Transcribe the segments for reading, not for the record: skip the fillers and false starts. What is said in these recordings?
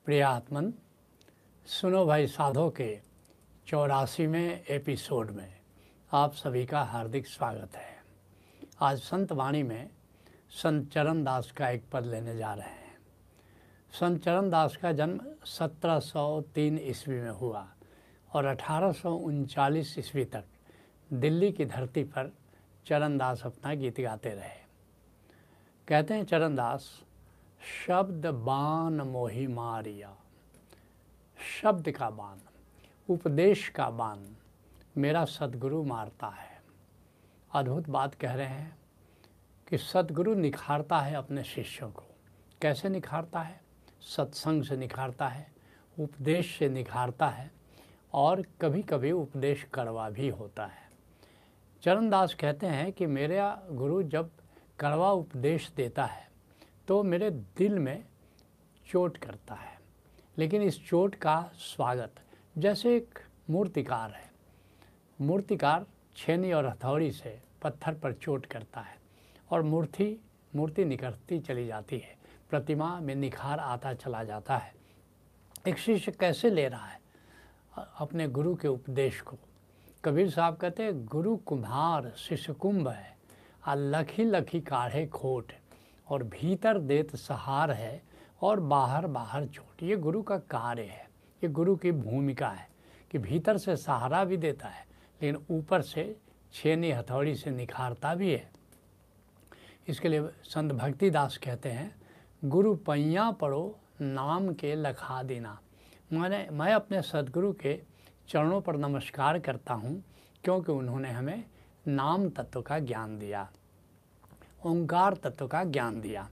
प्रिय आत्मन, सुनो भाई साधो के 84वें एपिसोड में आप सभी का हार्दिक स्वागत है। आज संत वाणी में संत चरण दास का एक पद लेने जा रहे हैं। संत चरण दास का जन्म 1703 ईस्वी में हुआ और 1839 ईस्वी तक दिल्ली की धरती पर चरण दास अपना गीत गाते रहे। कहते हैं चरण दास, शब्द बाण मोहि मारिया, शब्द का बाण, उपदेश का बाण मेरा सद्गुरु मारता है। अद्भुत बात कह रहे हैं कि सद्गुरु निखारता है अपने शिष्यों को। कैसे निखारता है? सत्संग से निखारता है, उपदेश से निखारता है और कभी कभी उपदेश कड़वा भी होता है। चरणदास कहते हैं कि मेरा गुरु जब कड़वा उपदेश देता है तो मेरे दिल में चोट करता है, लेकिन इस चोट का स्वागत, जैसे एक मूर्तिकार है, मूर्तिकार छेनी और हथौड़ी से पत्थर पर चोट करता है और मूर्ति निकलती चली जाती है, प्रतिमा में निखार आता चला जाता है। एक शिष्य कैसे ले रहा है अपने गुरु के उपदेश को? कबीर साहब कहते हैं, गुरु कुम्हार शिष्य कुंभ है, आ लखी लखी काढ़े खोट, और भीतर देत सहार है और बाहर बाहर चोट। ये गुरु का कार्य है, ये गुरु की भूमिका है कि भीतर से सहारा भी देता है लेकिन ऊपर से छेनी हथौड़ी से निखारता भी है। इसके लिए संत भक्तिदास कहते हैं, गुरु पैया पड़ो नाम के लखा देना। मैं अपने सद्गुरु के चरणों पर नमस्कार करता हूँ क्योंकि उन्होंने हमें नाम तत्व का ज्ञान दिया, ओंकार तत्व का ज्ञान दिया।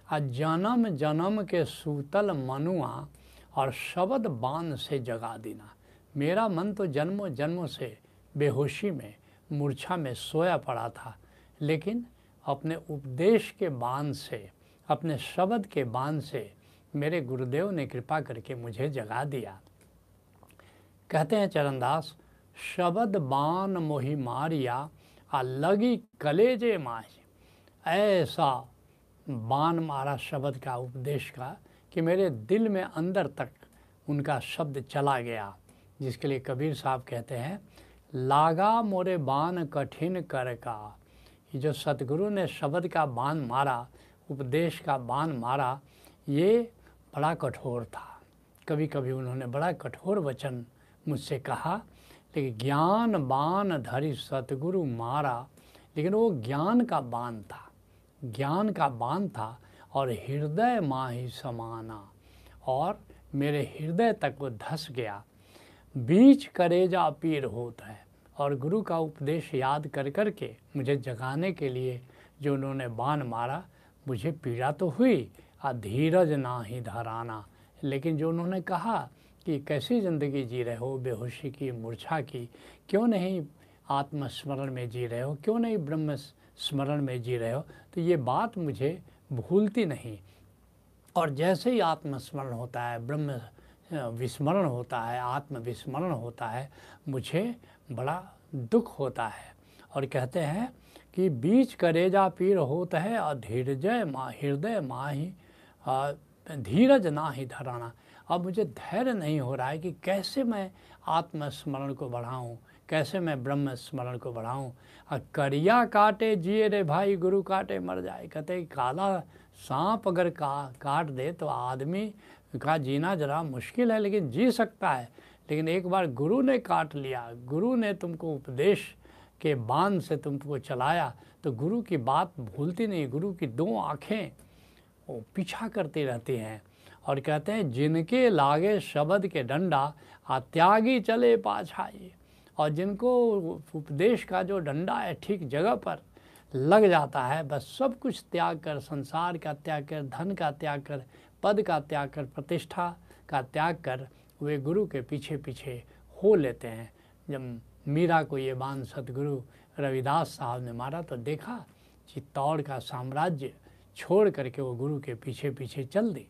आज जन्म जन्म के सूतल मनुआ और शब्द बाण से जगा देना। मेरा मन तो जन्मों जन्मों से बेहोशी में, मूर्छा में सोया पड़ा था, लेकिन अपने उपदेश के बाण से, अपने शब्द के बाण से मेरे गुरुदेव ने कृपा करके मुझे जगा दिया। कहते हैं चरणदास, शब्द बाण मोहि मारिया, आ लगी कलेजे माही। ऐसा बाण मारा शब्द का, उपदेश का, कि मेरे दिल में अंदर तक उनका शब्द चला गया। जिसके लिए कबीर साहब कहते हैं, लागा मोरे बाण कठिन कर का। ये जो सतगुरु ने शब्द का बाण मारा, उपदेश का बाण मारा, ये बड़ा कठोर था। कभी कभी उन्होंने बड़ा कठोर वचन मुझसे कहा, लेकिन ज्ञान बाण धरि सतगुरु मारा। लेकिन वो ज्ञान का बाण था, ज्ञान का बाण था और हृदय माही समाना, और मेरे हृदय तक वो धस गया। बीच करेजा पीर होता है, और गुरु का उपदेश याद कर कर के मुझे जगाने के लिए जो उन्होंने बाण मारा, मुझे पीड़ा तो हुई, धीरज ना ही धराना। लेकिन जो उन्होंने कहा कि कैसी ज़िंदगी जी रहे हो, बेहोशी की, मूर्छा की, क्यों नहीं आत्मस्मरण में जी रहे हो, क्यों नहीं ब्रह्म स्मरण में जी रहे हो, तो ये बात मुझे भूलती नहीं। और जैसे ही आत्मस्मरण होता है, ब्रह्म विस्मरण होता है, आत्म विस्मरण होता है, मुझे बड़ा दुख होता है। और कहते हैं कि बीच करेजा पीर होता है, और हृदय माही धीरज ना ही धराना। अब मुझे धैर्य नहीं हो रहा है कि कैसे मैं आत्मस्मरण को बढ़ाऊं, कैसे मैं ब्रह्म स्मरण को बढ़ाऊं। करिया काटे जिए रे भाई, गुरु काटे मर जाए। कहते हैं काला सांप अगर काट दे तो आदमी का जीना जरा मुश्किल है, लेकिन जी सकता है। लेकिन एक बार गुरु ने काट लिया, गुरु ने तुमको उपदेश के बाण से तुमको चलाया, तो गुरु की बात भूलती नहीं। गुरु की दो आँखें वो पीछा करती रहती हैं। और कहते हैं, जिनके लागे शब्द के डंडा, त्यागी चले पाछाई। और जिनको उपदेश का जो डंडा है ठीक जगह पर लग जाता है, बस सब कुछ त्याग कर, संसार का त्याग कर, धन का त्याग कर, पद का त्याग कर, प्रतिष्ठा का त्याग कर, वे गुरु के पीछे पीछे हो लेते हैं। जब मीरा को ये बाण सतगुरु रविदास साहब ने मारा तो देखा चित्तौड़ का साम्राज्य छोड़ करके वो गुरु के पीछे पीछे चल दी।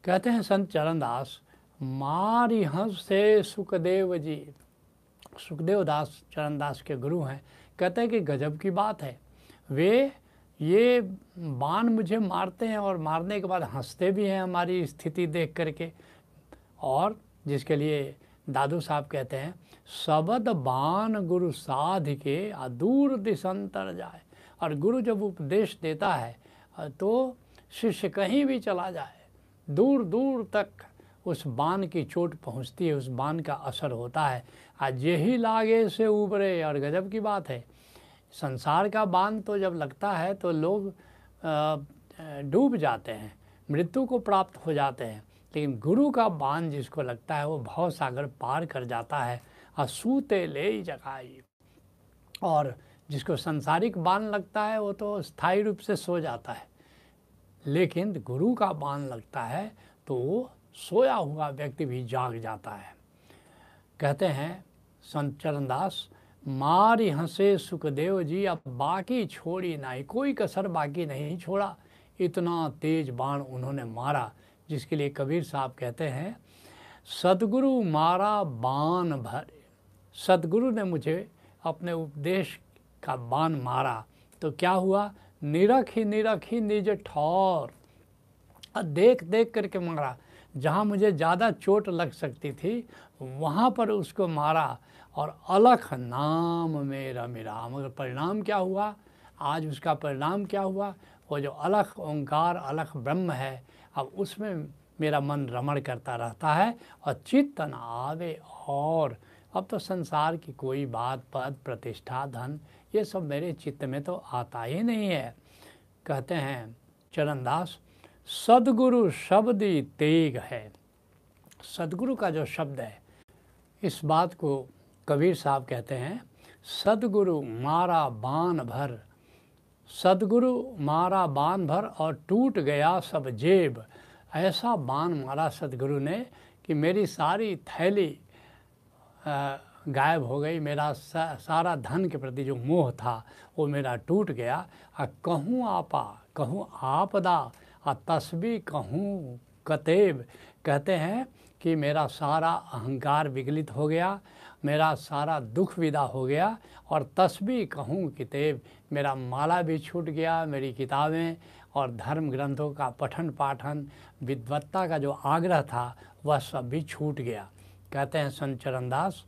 कहते हैं संत चरणदास, मारी हंस से सुखदेव जी, सुखदेव दास चरणदास के गुरु हैं, कहते हैं कि गजब की बात है, वे ये बाण मुझे मारते हैं और मारने के बाद हंसते भी हैं हमारी स्थिति देख करके। और जिसके लिए दादू साहब कहते हैं, शबद बाण गुरु साध के अदूर दिशंतर जाए। और गुरु जब उपदेश देता है तो शिष्य कहीं भी चला जाए, दूर दूर तक उस बाण की चोट पहुंचती है, उस बाण का असर होता है। आज यही लागे से उबरे। और गजब की बात है, संसार का बाण तो जब लगता है तो लोग डूब जाते हैं, मृत्यु को प्राप्त हो जाते हैं, लेकिन गुरु का बाण जिसको लगता है वो भव सागर पार कर जाता है। असूते ले जगाई। और जिसको सांसारिक बाण लगता है वो तो स्थायी रूप से सो जाता है, लेकिन गुरु का बाण लगता है तो वो सोया हुआ व्यक्ति भी जाग जाता है। कहते हैं संत चरणदास, मारी हंसे सुखदेव जी, अब बाकी छोड़ी नहीं, कोई कसर बाकी नहीं छोड़ा। इतना तेज बाण उन्होंने मारा, जिसके लिए कबीर साहब कहते हैं, सदगुरु मारा बाण भरे। सदगुरु ने मुझे अपने उपदेश का बाण मारा तो क्या हुआ, निरखी निरखी निज ठौर। देख देख करके मारा, जहाँ मुझे ज़्यादा चोट लग सकती थी वहाँ पर उसको मारा। और अलख नाम में रमिरा। मगर परिणाम क्या हुआ, आज उसका परिणाम क्या हुआ, वो जो अलख ओंकार अलख ब्रह्म है, अब उसमें मेरा मन रमण करता रहता है और चित्त न आवे। और अब तो संसार की कोई बात, पद प्रतिष्ठा धन, ये सब मेरे चित्त में तो आता ही नहीं है। कहते हैं चरणदास, सदगुरु शब्दी तेग है। सदगुरु का जो शब्द है, इस बात को कबीर साहब कहते हैं, सदगुरु मारा बाण भर। सदगुरु मारा बाण भर और टूट गया सब जेब। ऐसा बाण मारा सदगुरु ने कि मेरी सारी थैली गायब हो गई। मेरा सारा धन के प्रति जो मोह था वो मेरा टूट गया। कहूँ आपा कहूँ आपदा तस्बी कहूँ कतेब। कहते हैं कि मेरा सारा अहंकार विगलित हो गया, मेरा सारा दुख विदा हो गया। और तस्बी कहूँ किताब, मेरा माला भी छूट गया, मेरी किताबें और धर्म ग्रंथों का पठन पाठन, विद्वत्ता का जो आग्रह था वह सब भी छूट गया। कहते हैं संत चरणदास,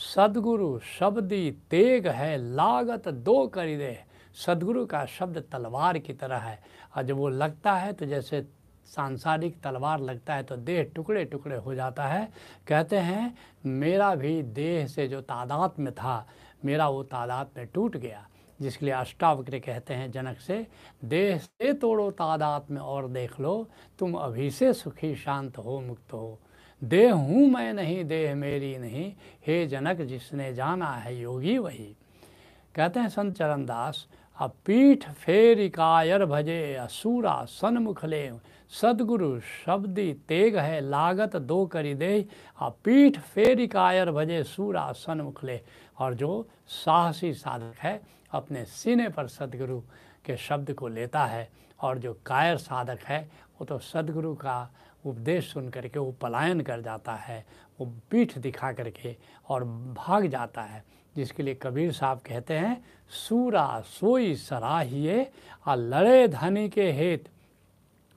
सदगुरु शब्दी तेग है लागत दो करी दे। सदगुरु का शब्द तलवार की तरह है, और जब वो लगता है तो जैसे सांसारिक तलवार लगता है तो देह टुकड़े टुकड़े हो जाता है। कहते हैं मेरा भी देह से जो तादात्म्य था, मेरा वो तादात्म्य टूट गया। जिसके लिए अष्टावक्र कहते हैं जनक से, देह से तोड़ो तादात्म्य और देख लो, तुम अभी से सुखी शांत हो मुक्त हो। देह हूँ मैं नहीं, देह मेरी नहीं, हे जनक जिसने जाना है योगी वही। कहते हैं संत चरणदास, अब पीठ फेरी कायर भजे असुरा सन्मुख ले। सदगुरु शब्दी तेग है लागत दो करी दे। अब पीठ फेरी कायर भजे सूरा सन्मुख ले। और जो साहसी साधक है अपने सीने पर सदगुरु के शब्द को लेता है, और जो कायर साधक है वो तो सदगुरु का उपदेश सुन करके वो पलायन कर जाता है, वो पीठ दिखा करके और भाग जाता है। जिसके लिए कबीर साहब कहते हैं, सूरा सोई सराहिए आ लड़े धनी के हेत।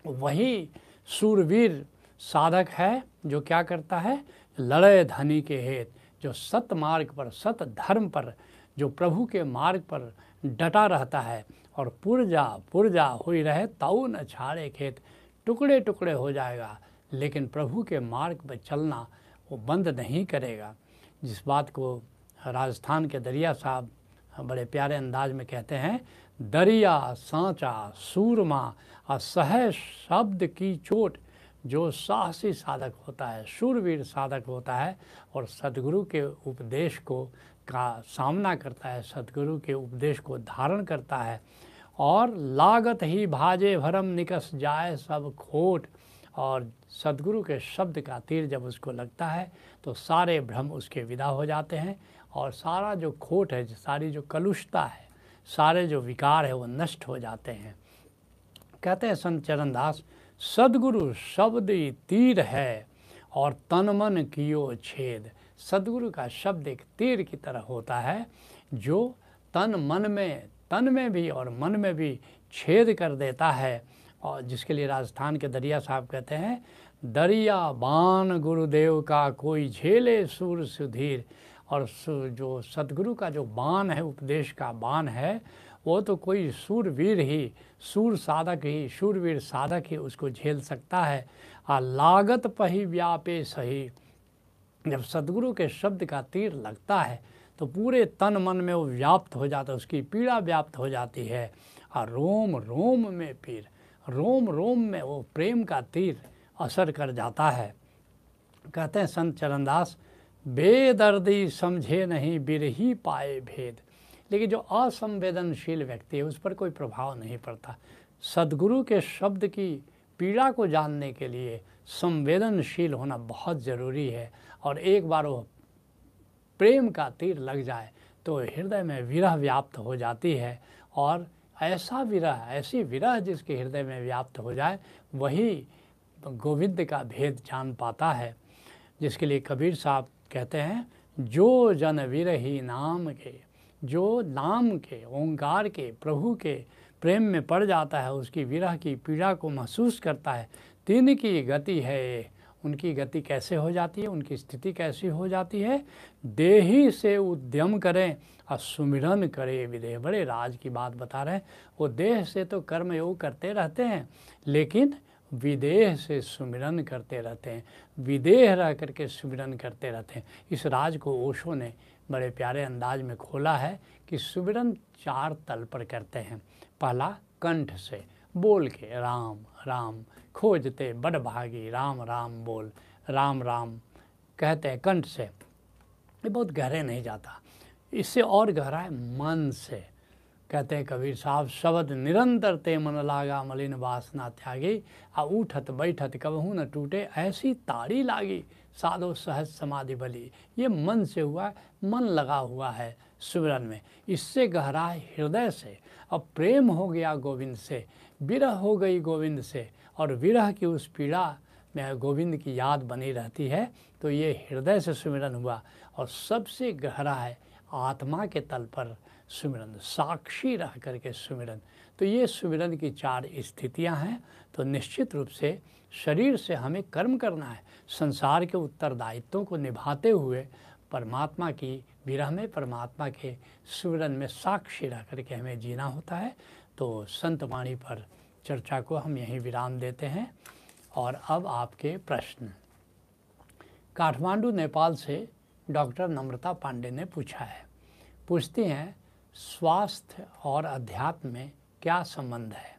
वही सूरवीर साधक है जो क्या करता है, लड़े धनी के हेत, जो सत मार्ग पर, सत धर्म पर, जो प्रभु के मार्ग पर डटा रहता है। और पुरजा पुरजा हुई रहे ताऊ न छाड़े खेत। टुकड़े टुकड़े हो जाएगा लेकिन प्रभु के मार्ग पर चलना वो बंद नहीं करेगा। जिस बात को राजस्थान के दरिया साहब बड़े प्यारे अंदाज में कहते हैं, दरिया सांचा सूरमा असह शब्द की चोट। जो साहसी साधक होता है, शूरवीर साधक होता है और सदगुरु के उपदेश को का सामना करता है, सदगुरु के उपदेश को धारण करता है, और लागत ही भाजे भरम निकस जाए सब खोट। और सदगुरु के शब्द का तीर जब उसको लगता है तो सारे भ्रम उसके विदा हो जाते हैं, और सारा जो खोट है, सारी जो कलुषता है, सारे जो विकार है वो नष्ट हो जाते हैं। कहते हैं संत चरणदास, सदगुरु शब्द तीर है और तन मन कियो छेद। सदगुरु का शब्द एक तीर की तरह होता है जो तन में भी और मन में भी छेद कर देता है। और जिसके लिए राजस्थान के दरिया साहब कहते हैं, दरिया बाण गुरुदेव का कोई झेले सूर सुधीर। और जो सतगुरु का जो बाण है, उपदेश का बाण है, वो तो कोई शूरवीर साधक ही उसको झेल सकता है। लागत पही व्यापे सही। जब सतगुरु के शब्द का तीर लगता है तो पूरे तन मन में वो व्याप्त हो जाता है, उसकी पीड़ा व्याप्त हो जाती है। और रोम रोम में वो प्रेम का तीर असर कर जाता है। कहते हैं संत चरणदास, बेदर्दी समझे नहीं बिरही पाए भेद। लेकिन जो असंवेदनशील व्यक्ति है उस पर कोई प्रभाव नहीं पड़ता। सद्गुरु के शब्द की पीड़ा को जानने के लिए संवेदनशील होना बहुत ज़रूरी है। और एक बार वो प्रेम का तीर लग जाए तो हृदय में विरह व्याप्त हो जाती है। और ऐसी विरह जिसके हृदय में व्याप्त हो जाए वही गोविंद का भेद जान पाता है। जिसके लिए कबीर साहब कहते हैं, जो जन विरही नाम के, जो नाम के, ओंकार के, प्रभु के प्रेम में पड़ जाता है, उसकी विरह की पीड़ा को महसूस करता है, तिनकी गति है। उनकी गति कैसे हो जाती है, उनकी स्थिति कैसी हो जाती है, देही से उद्यम करें और सुमिरन करे विदेह। बड़े राज की बात बता रहे हैं। वो देह से तो कर्मयोग करते रहते हैं लेकिन विदेह से सुमिरन करते रहते हैं, विदेह रह करके सुमिरन करते रहते हैं। इस राज को ओशो ने बड़े प्यारे अंदाज में खोला है कि सुमिरन 4 तल पर करते हैं। पहला कंठ से बोल के राम राम, खोजते बड़ भागी राम राम बोल, राम राम कहते हैं कंठ से। ये बहुत गहरे नहीं जाता, इससे और गहरा है मन से। कहते हैं कबीर साहब, शब्द निरंतर ते मन लागा मलिन वासना त्यागी, आ उठत बैठत कबहू न टूटे ऐसी ताड़ी लागी, साधो सहज समाधि बली। ये मन से हुआ, मन लगा हुआ है सुमिरन में। इससे गहरा है हृदय से। अब प्रेम हो गया गोविंद से, विरह हो गई गोविंद से, और विरह की उस पीड़ा में गोविंद की याद बनी रहती है, तो ये हृदय से सुमिरन हुआ। और सबसे गहरा है आत्मा के तल पर सुमिरन, साक्षी रह करके सुमिरन। तो ये सुमिरन की 4 स्थितियां हैं। तो निश्चित रूप से शरीर से हमें कर्म करना है, संसार के उत्तरदायित्वों को निभाते हुए परमात्मा की विरह में, परमात्मा के सुमिरन में साक्षी रह करके हमें जीना होता है। तो संत वाणी पर चर्चा को हम यहीं विराम देते हैं। और अब आपके प्रश्न। काठमांडू नेपाल से डॉक्टर नम्रता पांडे ने पूछा है, पूछती हैं, स्वास्थ्य और अध्यात्म में क्या संबंध है।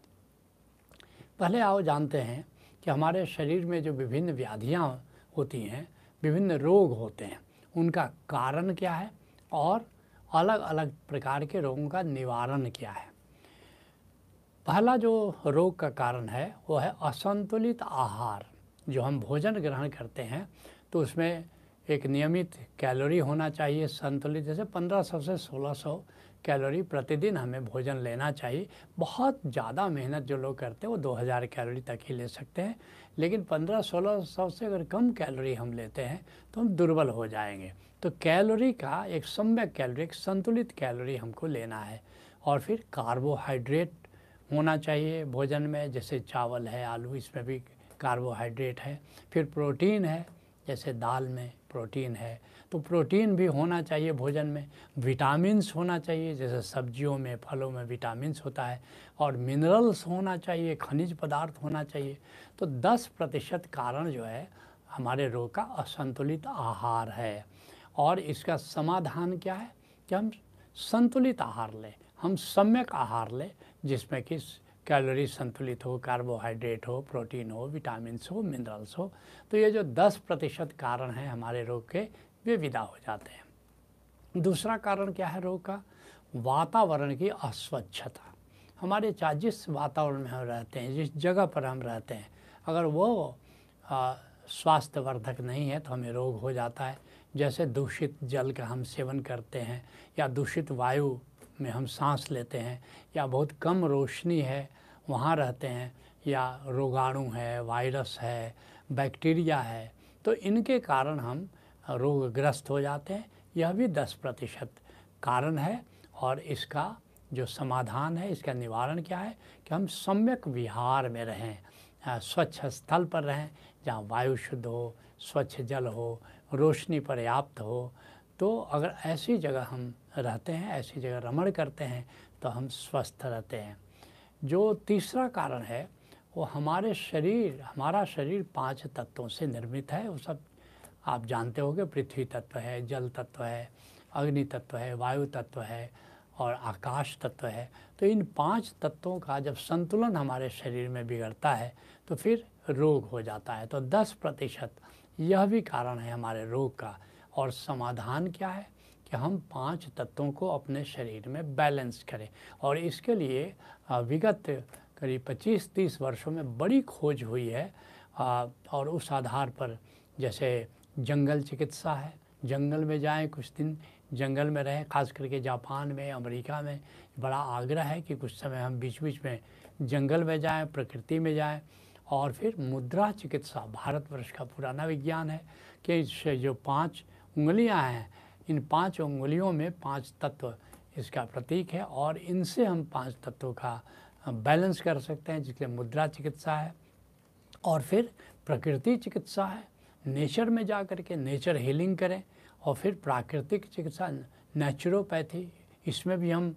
पहले आओ जानते हैं कि हमारे शरीर में जो विभिन्न व्याधियां होती हैं, विभिन्न रोग होते हैं, उनका कारण क्या है और अलग अलग प्रकार के रोगों का निवारण क्या है। पहला जो रोग का कारण है वो है असंतुलित आहार। जो हम भोजन ग्रहण करते हैं तो उसमें एक नियमित कैलोरी होना चाहिए, संतुलित। जैसे 1500 से 1600 कैलोरी प्रतिदिन हमें भोजन लेना चाहिए। बहुत ज़्यादा मेहनत जो लोग करते हैं वो 2000 कैलोरी तक ही ले सकते हैं, लेकिन 1500-1600 से अगर कम कैलोरी हम लेते हैं तो हम दुर्बल हो जाएंगे। तो कैलोरी का एक सम्यक कैलोरी, एक संतुलित कैलोरी हमको लेना है। और फिर कार्बोहाइड्रेट होना चाहिए भोजन में, जैसे चावल है, आलू, इसमें भी कार्बोहाइड्रेट है। फिर प्रोटीन है, जैसे दाल में प्रोटीन है, तो प्रोटीन भी होना चाहिए भोजन में। विटामिन्स होना चाहिए, जैसे सब्जियों में, फलों में विटामिन्स होता है। और मिनरल्स होना चाहिए, खनिज पदार्थ होना चाहिए। तो 10% कारण जो है हमारे रोग का असंतुलित आहार है। और इसका समाधान क्या है कि हम संतुलित आहार लें, हम सम्यक आहार लें, जिसमें कि कैलोरी संतुलित हो, कार्बोहाइड्रेट हो, प्रोटीन हो, विटामिन्स हो, मिनरल्स हो। तो ये जो 10% कारण हैं हमारे रोग के, वे विदा हो जाते हैं। दूसरा कारण क्या है रोग का? वातावरण की अस्वच्छता। हमारे चाहे जिस वातावरण में हम रहते हैं, जिस जगह पर हम रहते हैं, अगर वो स्वास्थ्यवर्धक नहीं है तो हमें रोग हो जाता है। जैसे दूषित जल का हम सेवन करते हैं, या दूषित वायु में हम सांस लेते हैं, या बहुत कम रोशनी है वहाँ रहते हैं, या रोगाणु है, वायरस है, बैक्टीरिया है, तो इनके कारण हम रोगग्रस्त हो जाते हैं। यह भी 10% कारण है। और इसका जो समाधान है, इसका निवारण क्या है कि हम सम्यक विहार में रहें, स्वच्छ स्थल पर रहें जहाँ वायु शुद्ध हो, स्वच्छ जल हो, रोशनी पर्याप्त हो। तो अगर ऐसी जगह हम रहते हैं, ऐसी जगह रमण करते हैं तो हम स्वस्थ रहते हैं। जो तीसरा कारण है वो हमारा शरीर 5 तत्वों से निर्मित है। वो सब आप जानते होंगे, पृथ्वी तत्व है, जल तत्व है, अग्नि तत्व है, वायु तत्व है और आकाश तत्व है। तो इन 5 तत्वों का जब संतुलन हमारे शरीर में बिगड़ता है तो फिर रोग हो जाता है। तो 10% यह भी कारण है हमारे रोग का। और समाधान क्या है कि हम 5 तत्वों को अपने शरीर में बैलेंस करें। और इसके लिए विगत करीब 25-30 वर्षों में बड़ी खोज हुई है। और उस आधार पर जैसे जंगल चिकित्सा है, जंगल में जाएं, कुछ दिन जंगल में रहें। खास करके जापान में, अमेरिका में बड़ा आग्रह है कि कुछ समय हम बीच बीच में जंगल में जाएं, प्रकृति में जाएं। और फिर मुद्रा चिकित्सा, भारतवर्ष का पुराना विज्ञान है कि जो 5 उंगलियां हैं, इन 5 उंगलियों में 5 तत्व इसका प्रतीक है और इनसे हम 5 तत्वों का बैलेंस कर सकते हैं, जिसके मुद्रा चिकित्सा है। और फिर प्रकृति चिकित्सा है, नेचर में जा कर के नेचर हीलिंग करें। और फिर प्राकृतिक चिकित्सा, नेचुरोपैथी, इसमें भी हम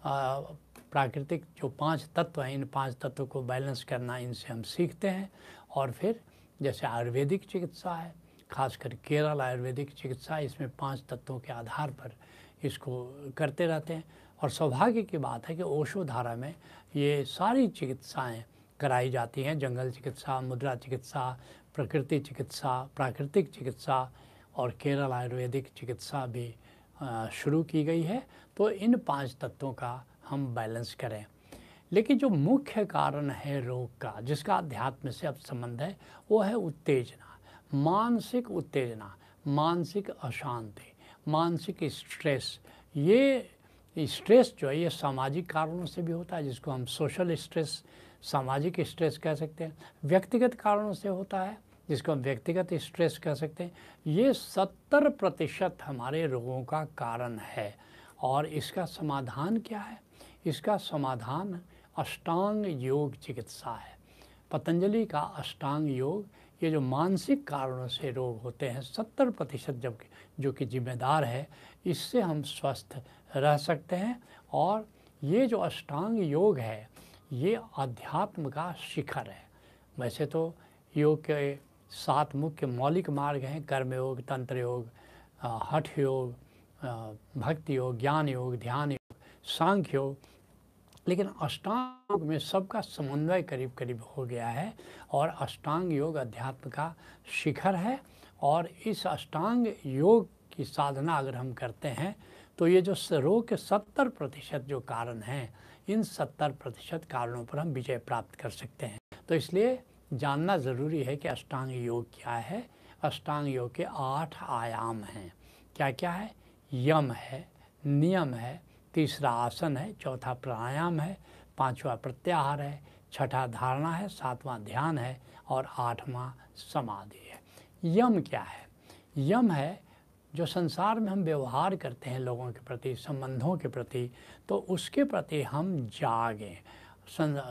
प्राकृतिक जो 5 तत्व हैं, इन 5 तत्वों को बैलेंस करना, इनसे हम सीखते हैं। और फिर जैसे आयुर्वेदिक चिकित्सा है, खासकर केरल आयुर्वेदिक चिकित्सा, इसमें 5 तत्वों के आधार पर इसको करते रहते हैं। और सौभाग्य की बात है कि ओशो धारा में ये सारी चिकित्साएं कराई जाती हैं, जंगल चिकित्सा, मुद्रा चिकित्सा, प्रकृति चिकित्सा, प्राकृतिक चिकित्सा और केरल आयुर्वेदिक चिकित्सा भी शुरू की गई है। तो इन 5 तत्वों का हम बैलेंस करें। लेकिन जो मुख्य कारण है रोग का, जिसका अध्यात्म से अब संबंध है, वो है उत्तेजना, मानसिक उत्तेजना, मानसिक अशांति, मानसिक स्ट्रेस। ये स्ट्रेस जो है ये सामाजिक कारणों से भी होता है, जिसको हम सोशल स्ट्रेस, सामाजिक स्ट्रेस कह सकते हैं। व्यक्तिगत कारणों से होता है, जिसको हम व्यक्तिगत स्ट्रेस कह सकते हैं। ये 70% हमारे रोगों का कारण है। और इसका समाधान क्या है? इसका समाधान अष्टांग योग चिकित्सा है। पतंजलि का अष्टांग योग, ये जो मानसिक कारणों से रोग होते हैं 70% जबकि जो कि जिम्मेदार है, इससे हम स्वस्थ रह सकते हैं। और ये जो अष्टांग योग है ये अध्यात्म का शिखर है। वैसे तो योग के 7 मुख्य मौलिक मार्ग हैं, कर्म योग, तंत्र योग, हठ योग, भक्ति योग, ज्ञान योग, ध्यान योग, सांख्य योग। लेकिन अष्टांग योग में सबका समन्वय करीब करीब हो गया है और अष्टांग योग अध्यात्म का शिखर है। और इस अष्टांग योग की साधना अगर हम करते हैं तो ये जो रोग के 70% जो कारण हैं, इन 70% कारणों पर हम विजय प्राप्त कर सकते हैं। तो इसलिए जानना ज़रूरी है कि अष्टांग योग क्या है। अष्टांग योग के 8 आयाम हैं। क्या क्या है? यम है, नियम है, तीसरा आसन है, चौथा प्राणायाम है, 5वां प्रत्याहार है, 6ठा धारणा है, 7वां ध्यान है और 8वां समाधि है। यम क्या है? यम है जो संसार में हम व्यवहार करते हैं लोगों के प्रति, संबंधों के प्रति, तो उसके प्रति हम जागें।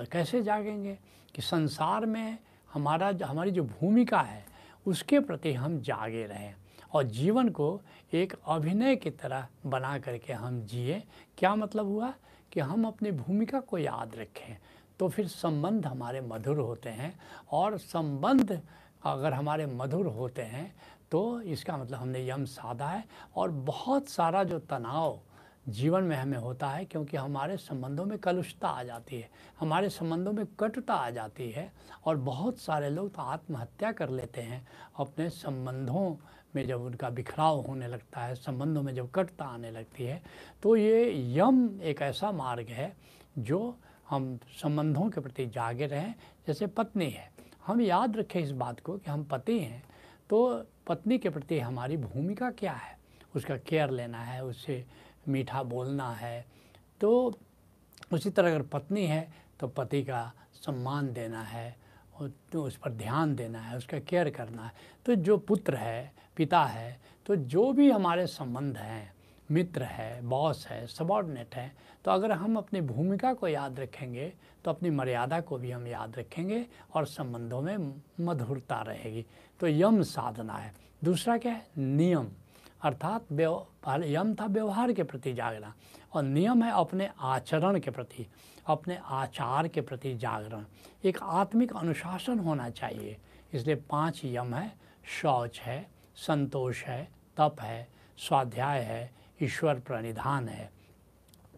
कैसे जागेंगे? कि संसार में हमारी जो भूमिका है उसके प्रति हम जागे रहें और जीवन को एक अभिनय की तरह बना करके हम जिए। क्या मतलब हुआ? कि हम अपनी भूमिका को याद रखें, तो फिर संबंध हमारे मधुर होते हैं। और संबंध अगर हमारे मधुर होते हैं तो इसका मतलब हमने यम साधा है। और बहुत सारा जो तनाव जीवन में हमें होता है, क्योंकि हमारे संबंधों में कलुषता आ जाती है, हमारे संबंधों में कटुता आ जाती है। और बहुत सारे लोग तो आत्महत्या कर लेते हैं अपने संबंधों में जब उनका बिखराव होने लगता है, संबंधों में जब कटुता आने लगती है। तो ये यम एक ऐसा मार्ग है जो हम संबंधों के प्रति जागे रहें। जैसे पत्नी है, हम याद रखें इस बात को कि हम पति हैं, तो पत्नी के प्रति हमारी भूमिका क्या है? उसका केयर लेना है, उससे मीठा बोलना है। तो उसी तरह अगर पत्नी है तो पति का सम्मान देना है, तो उस पर ध्यान देना है, उसका केयर करना है। तो जो पुत्र है, पिता है, तो जो भी हमारे संबंध हैं, मित्र है, बॉस है, सबॉर्डिनेट है, तो अगर हम अपनी भूमिका को याद रखेंगे तो अपनी मर्यादा को भी हम याद रखेंगे और संबंधों में मधुरता रहेगी। तो यम साधना है। दूसरा क्या है? नियम, अर्थात यम था व्यवहार के प्रति जागना, और नियम है अपने आचरण के प्रति, अपने आचार के प्रति जागरण। एक आत्मिक अनुशासन होना चाहिए। इसलिए 5 यम है। शौच है, संतोष है, तप है, स्वाध्याय है, ईश्वर प्रणिधान है।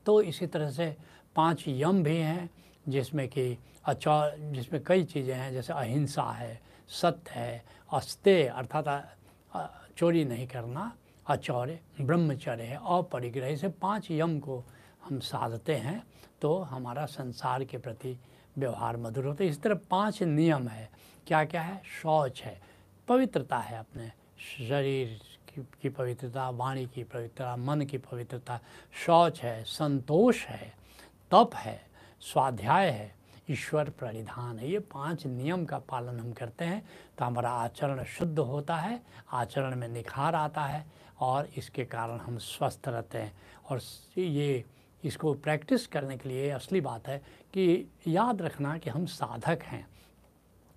तो इसी तरह से 5 यम भी हैं जिसमें कि जिसमें कई चीज़ें हैं, जैसे अहिंसा है, सत्य है, अस्तेय अर्थात चोरी नहीं करना, अचौर्य, ब्रह्मचर्य है, अपरिग्रह। से 5 यम को हम साधते हैं तो हमारा संसार के प्रति व्यवहार मधुर होता है। इस तरह 5 नियम है। क्या क्या है? शौच है, पवित्रता है, अपने शरीर की पवित्रता, वाणी की पवित्रता, मन की पवित्रता। शौच है, संतोष है, तप है, स्वाध्याय है, ईश्वर प्रणिधान है। ये 5 नियम का पालन हम करते हैं तो हमारा आचरण शुद्ध होता है, आचरण में निखार आता है और इसके कारण हम स्वस्थ रहते हैं। और ये इसको प्रैक्टिस करने के लिए असली बात है कि याद रखना कि हम साधक हैं।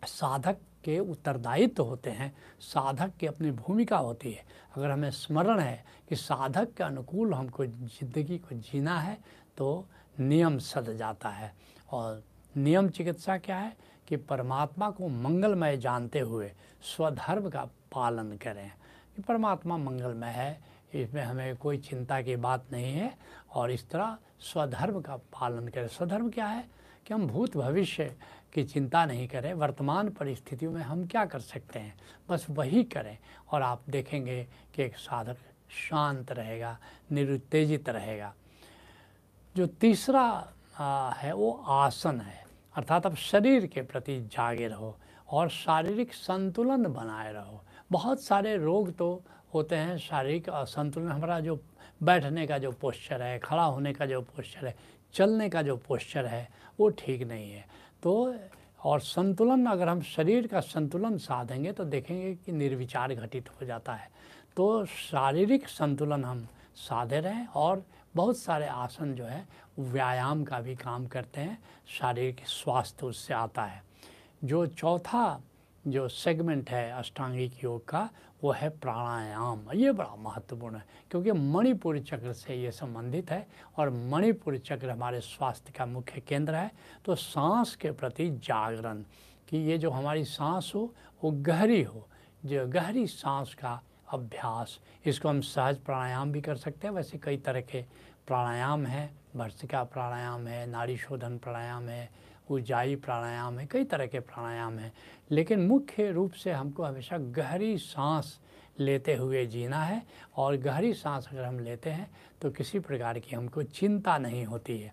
साधक के उत्तरदायित्व होते हैं, साधक की अपनी भूमिका होती है। अगर हमें स्मरण है कि साधक के अनुकूल हमको ज़िंदगी को जीना है तो नियम सध जाता है। और नियम चिकित्सा क्या है कि परमात्मा को मंगलमय जानते हुए स्वधर्म का पालन करें। कि परमात्मा मंगलमय है, इसमें हमें कोई चिंता की बात नहीं है, और इस तरह स्वधर्म का पालन करें। स्वधर्म क्या है कि हम भूत भविष्य की चिंता नहीं करें, वर्तमान परिस्थितियों में हम क्या कर सकते हैं बस वही करें, और आप देखेंगे कि एक साधक शांत रहेगा, निरुत्तेजित रहेगा। जो तीसरा है वो आसन है, अर्थात अब शरीर के प्रति जागे रहो और शारीरिक संतुलन बनाए रहो। बहुत सारे रोग तो होते हैं शारीरिक असंतुलन, हमारा जो बैठने का जो पोस्चर है, खड़ा होने का जो पोस्चर है, चलने का जो पोस्चर है वो ठीक नहीं है। तो और संतुलन, अगर हम शरीर का संतुलन साधेंगे तो देखेंगे कि निर्विचार घटित हो जाता है। तो शारीरिक संतुलन हम साधे रहें, और बहुत सारे आसन जो है व्यायाम का भी काम करते हैं, शारीरिक स्वास्थ्य उससे आता है। जो चौथा जो सेगमेंट है अष्टांगिक योग का वो है प्राणायाम। ये बड़ा महत्वपूर्ण है क्योंकि मणिपुर चक्र से ये संबंधित है, और मणिपुर चक्र हमारे स्वास्थ्य का मुख्य केंद्र है। तो सांस के प्रति जागरण, कि ये जो हमारी सांस हो वो गहरी हो, जो गहरी सांस का अभ्यास, इसको हम सहज प्राणायाम भी कर सकते हैं। वैसे कई तरह के प्राणायाम हैं, भर्त्सिका प्राणायाम है, नाड़ी शोधन प्राणायाम है, ऊंचाई प्राणायाम है, कई तरह के प्राणायाम हैं। लेकिन मुख्य रूप से हमको हमेशा गहरी सांस लेते हुए जीना है, और गहरी सांस अगर हम लेते हैं तो किसी प्रकार की हमको चिंता नहीं होती है।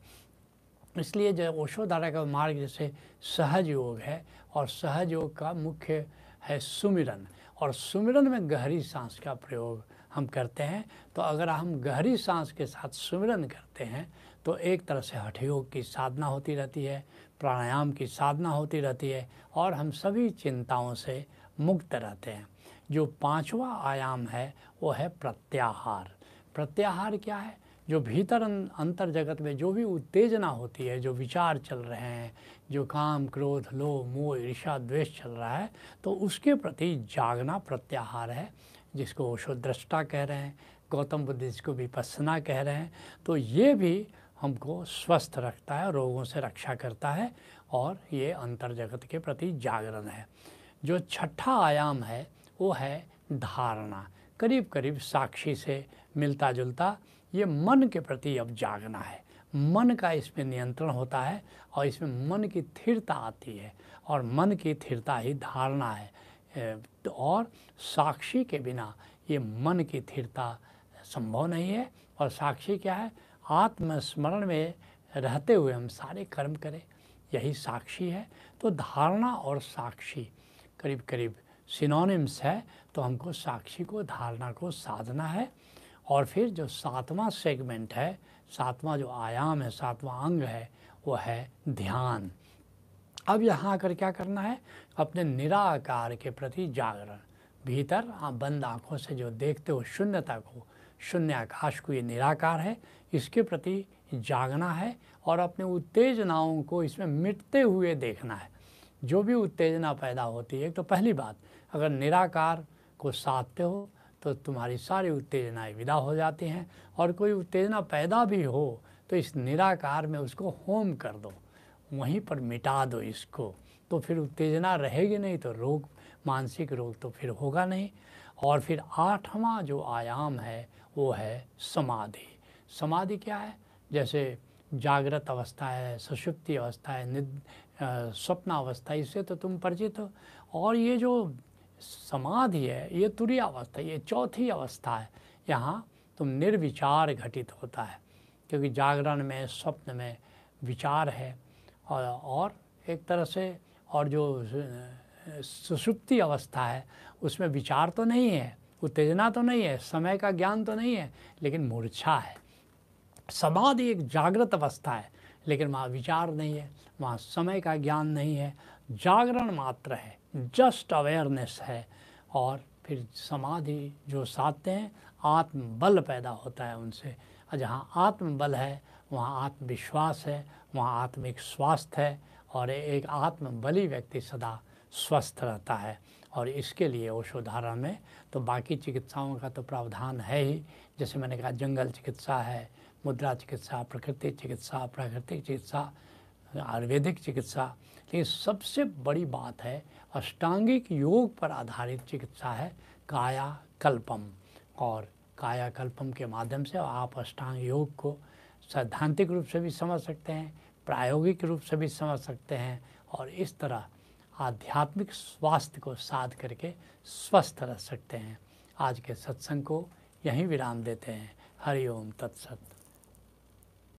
इसलिए जो ओशोधारा का मार्ग जैसे सहज योग है, और सहज योग का मुख्य है सुमिरन, और सुमिरन में गहरी सांस का प्रयोग हम करते हैं। तो अगर हम गहरी सांस के साथ सुमिरन करते हैं तो एक तरह से हठ योग की साधना होती रहती है, प्राणायाम की साधना होती रहती है, और हम सभी चिंताओं से मुक्त रहते हैं। जो 5वां आयाम है वो है प्रत्याहार। प्रत्याहार क्या है? जो भीतर अंतर जगत में जो भी उत्तेजना होती है, जो विचार चल रहे हैं, जो काम, क्रोध, लोभ, मोह, ईर्ष्या, द्वेष चल रहा है, तो उसके प्रति जागना प्रत्याहार है, जिसको ओशो दृष्टा कह रहे हैं, गौतम बुद्ध जिसको विपस्सना कह रहे हैं। तो ये भी हमको स्वस्थ रखता है, रोगों से रक्षा करता है, और ये अंतर जगत के प्रति जागरण है। जो 6ठा आयाम है वो है धारणा, करीब करीब साक्षी से मिलता जुलता। ये मन के प्रति अब जागना है, मन का इसमें नियंत्रण होता है, और इसमें मन की स्थिरता आती है, और मन की स्थिरता ही धारणा है। और साक्षी के बिना ये मन की स्थिरता संभव नहीं है। और साक्षी क्या है? आत्मस्मरण में रहते हुए हम सारे कर्म करें, यही साक्षी है। तो धारणा और साक्षी करीब करीब सिनोनिम्स है, तो हमको साक्षी को, धारणा को साधना है। और फिर जो 7वां सेगमेंट है, 7वां जो आयाम है, 7वां अंग है, वो है ध्यान। अब यहाँ आकर क्या करना है? अपने निराकार के प्रति जागरण, भीतर बंद आँखों से जो देखते हो शून्यता को, शून्य आकाश को, ये निराकार है, इसके प्रति जागना है और अपने उत्तेजनाओं को इसमें मिटते हुए देखना है। जो भी उत्तेजना पैदा होती है, तो पहली बात, अगर निराकार को साधते हो तो तुम्हारी सारी उत्तेजनाएं विदा हो जाती हैं, और कोई उत्तेजना पैदा भी हो तो इस निराकार में उसको होम कर दो, वहीं पर मिटा दो इसको, तो फिर उत्तेजना रहेगी नहीं, तो रोग, मानसिक रोग तो फिर होगा नहीं। और फिर 8वां जो आयाम है वो है समाधि। समाधि क्या है? जैसे जागृत अवस्था है, सुषुप्ति अवस्था है, स्वप्न अवस्था, इससे तो तुम परिचित हो। और ये जो समाधि है ये तुरीय अवस्था, ये चौथी अवस्था है। यहाँ तुम निर्विचार घटित होता है, क्योंकि जागरण में, स्वप्न में विचार है, और एक तरह से, और जो सुषुप्ति अवस्था है उसमें विचार तो नहीं है, उत्तेजना तो नहीं है, समय का ज्ञान तो नहीं है, लेकिन मूर्छा है। समाधि एक जागृत अवस्था है, लेकिन वहाँ विचार नहीं है, वहाँ समय का ज्ञान नहीं है, जागरण मात्र है, जस्ट अवेयरनेस है। और फिर समाधि जो साधते हैं, आत्मबल पैदा होता है उनसे, और जहाँ आत्मबल है वहाँ आत्मविश्वास है, वहाँ आत्मिक स्वास्थ्य है, और एक आत्मबली व्यक्ति सदा स्वस्थ रहता है। और इसके लिए ओशोधारा में तो बाकी चिकित्साओं का तो प्रावधान है ही, जैसे मैंने कहा जंगल चिकित्सा है, मुद्रा चिकित्सा, प्रकृति चिकित्सा, प्राकृतिक चिकित्सा, आयुर्वेदिक चिकित्सा, लेकिन सबसे बड़ी बात है अष्टांगिक योग पर आधारित चिकित्सा है कायाकल्पम। और कायाकल्पम के माध्यम से आप अष्टांग योग को सैद्धांतिक रूप से भी समझ सकते हैं, प्रायोगिक रूप से भी समझ सकते हैं, और इस तरह आध्यात्मिक स्वास्थ्य को साध करके स्वस्थ रह सकते हैं। आज के सत्संग को यहीं विराम देते हैं। हरि ओम तत्सत।